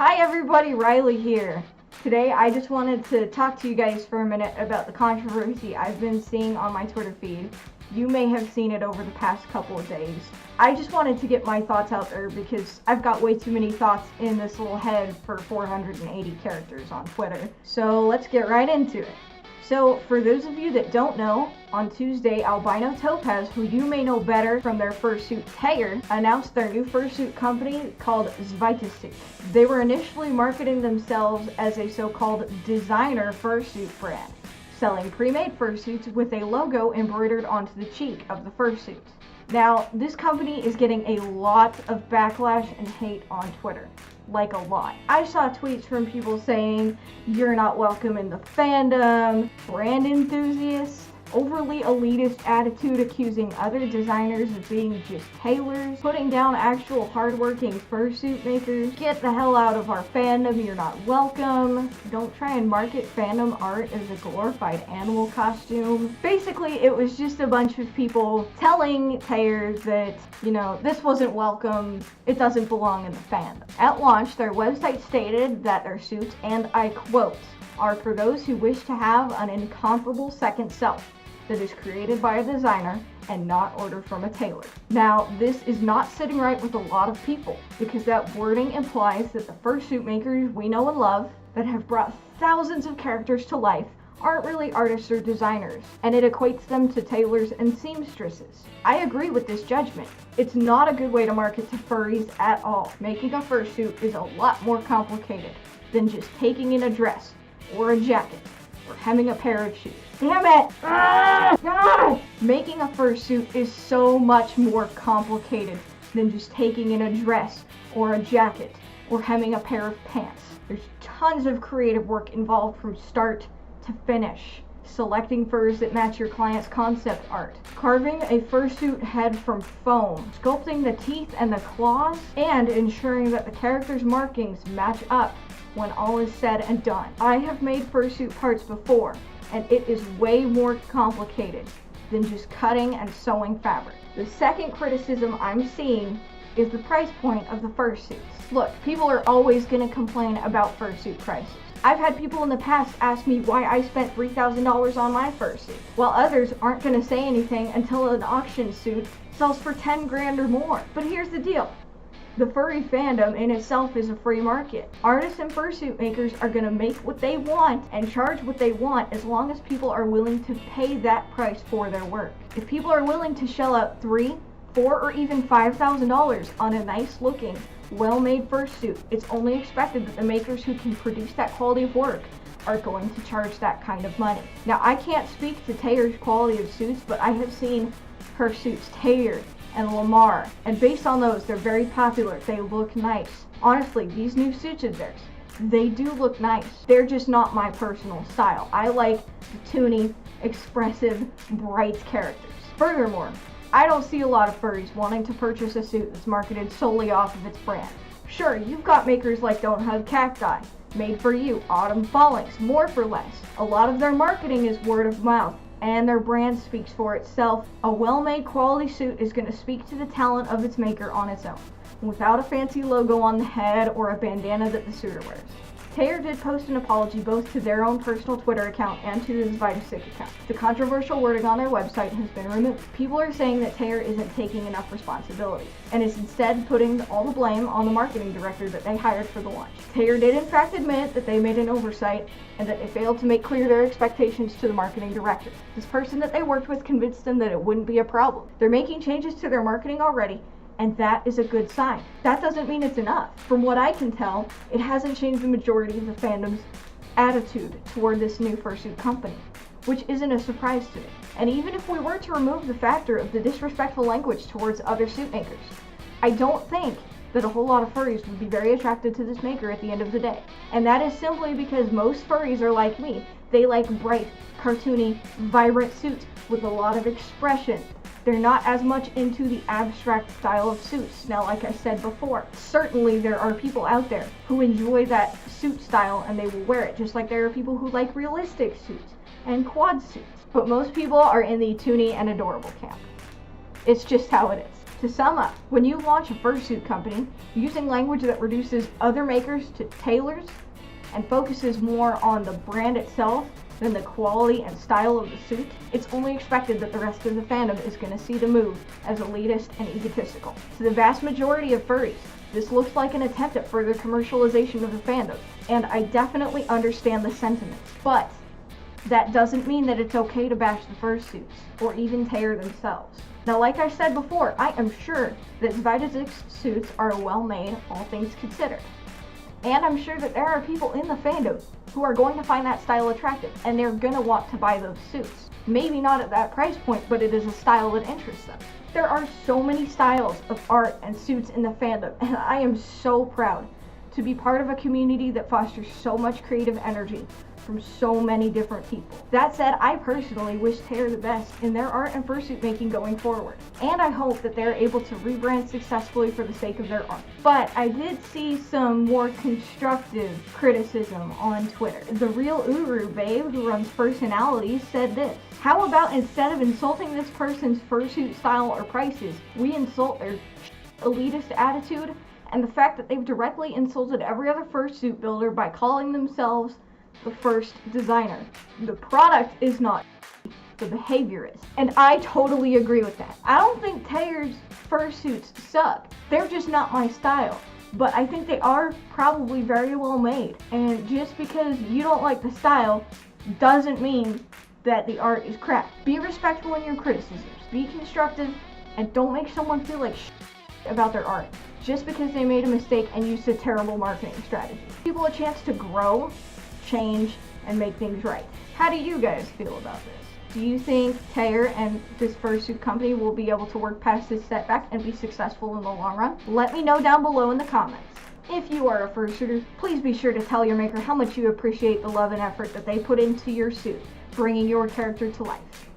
Hi everybody, Riley here. Today I just wanted to talk to you guys for a minute about the controversy I've been seeing on my Twitter feed. You may have seen it over the past couple of days. I just wanted to get my thoughts out there because I've got way too many thoughts in this little head for 480 characters on Twitter. So let's get right into it. So, for those of you that don't know, on Tuesday, Albino Topaz, who you may know better from their fursuit Tayer, announced their new fursuit company called Zweitesich. They were initially marketing themselves as a so-called designer fursuit brand, selling pre-made fursuits with a logo embroidered onto the cheek of the fursuit. Now, this company is getting a lot of backlash and hate on Twitter. Like a lot. I saw tweets from people saying, "You're not welcome in the fandom," brand enthusiasts, overly elitist attitude accusing other designers of being just tailors, putting down actual hardworking fursuit makers, "Get the hell out of our fandom, you're not welcome," "Don't try and market fandom art as a glorified animal costume." Basically, it was just a bunch of people telling Tayer that, this wasn't welcome, it doesn't belong in the fandom. At launch, their website stated that their suits, and I quote, "are for those who wish to have an incomparable second self that is created by a designer and not ordered from a tailor." Now, this is not sitting right with a lot of people because that wording implies that the fursuit makers we know and love that have brought thousands of characters to life aren't really artists or designers, and it equates them to tailors and seamstresses. I agree with this judgment. It's not a good way to market to furries at all. Making a fursuit is a lot more complicated than just taking in a dress or a jacket or hemming a pair of shoes. Damn it! God! Making a fursuit is so much more complicated than just taking in a dress or a jacket or hemming a pair of pants. There's tons of creative work involved from start to finish. Selecting furs that match your client's concept art, carving a fursuit head from foam, sculpting the teeth and the claws, and ensuring that the character's markings match up when all is said and done. I have made fursuit parts before, and it is way more complicated than just cutting and sewing fabric. The second criticism I'm seeing is the price point of the fursuits. Look, people are always going to complain about fursuit prices. I've had people in the past ask me why I spent $3,000 on my fursuit, while others aren't going to say anything until an auction suit sells for 10 grand or more. But here's the deal. The furry fandom in itself is a free market. Artists and fursuit makers are going to make what they want and charge what they want as long as people are willing to pay that price for their work. If people are willing to shell out $3,000, $4,000, or even $5,000 on a nice looking, well-made fursuit, it's only expected that the makers who can produce that quality of work are going to charge that kind of money. Now, I can't speak to Tayer's quality of suits, but I have seen her suits, Tayer and Lamar, and based on those, they're very popular. They look nice. Honestly, these new suits of theirs, they do look nice. They're just not my personal style. I like the toony, expressive, bright characters. Furthermore, I don't see a lot of furries wanting to purchase a suit that's marketed solely off of its brand. Sure, you've got makers like Don't Hug Cacti, Made for You, Autumn Fallings, More for Less. A lot of their marketing is word of mouth, and their brand speaks for itself. A well-made quality suit is going to speak to the talent of its maker on its own, without a fancy logo on the head or a bandana that the suitor wears. Tayer did post an apology both to their own personal Twitter account and to the Zweitesich account. The controversial wording on their website has been removed. People are saying that Tayer isn't taking enough responsibility and is instead putting all the blame on the marketing director that they hired for the launch. Tayer did in fact admit that they made an oversight and that they failed to make clear their expectations to the marketing director. This person that they worked with convinced them that it wouldn't be a problem. They're making changes to their marketing already, and that is a good sign. That doesn't mean it's enough. From what I can tell, it hasn't changed the majority of the fandom's attitude toward this new fursuit company, which isn't a surprise to me. And even if we were to remove the factor of the disrespectful language towards other suit makers, I don't think that a whole lot of furries would be very attracted to this maker at the end of the day. And that is simply because most furries are like me. They like bright, cartoony, vibrant suits with a lot of expression. They're not as much into the abstract style of suits. Now, like I said before, certainly there are people out there who enjoy that suit style and they will wear it, just like there are people who like realistic suits and quad suits. But most people are in the toony and adorable camp. It's just how it is. To sum up, when you launch a fursuit company, using language that reduces other makers to tailors and focuses more on the brand itself than the quality and style of the suit, it's only expected that the rest of the fandom is going to see the move as elitist and egotistical. To the vast majority of furries, this looks like an attempt at further commercialization of the fandom, and I definitely understand the sentiments. But that doesn't mean that it's okay to bash the fursuits, or even tear themselves. Now, like I said before, I am sure that Zweitesich's suits are well made, all things considered. And I'm sure that there are people in the fandom who are going to find that style attractive, and they're going to want to buy those suits. Maybe not at that price point, but it is a style that interests them. There are so many styles of art and suits in the fandom, and I am so proud to be part of a community that fosters so much creative energy from so many different people. That said, I personally wish Tear the best in their art and fursuit making going forward, and I hope that they're able to rebrand successfully for the sake of their art. But I did see some more constructive criticism on Twitter. The Real Uru babe, who runs Personalities, said this: "How about instead of insulting this person's fursuit style or prices, we insult their elitist attitude and the fact that they've directly insulted every other fursuit builder by calling themselves the first designer. The product is not, the behavior is." And I totally agree with that. I don't think Tear's fursuits suck. They're just not my style. But I think they are probably very well made. And just because you don't like the style doesn't mean that the art is crap. Be respectful in your criticisms. Be constructive, and don't make someone feel like about their art just because they made a mistake and used a terrible marketing strategy. Give people a chance to grow, change, and make things right. How do you guys feel about this? Do you think Tear and this fursuit company will be able to work past this setback and be successful in the long run? Let me know down below in the comments. If you are a fursuiter, please be sure to tell your maker how much you appreciate the love and effort that they put into your suit, bringing your character to life.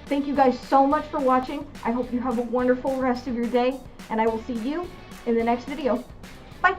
Thank you guys so much for watching. I hope you have a wonderful rest of your day, and I will see you in the next video. Bye!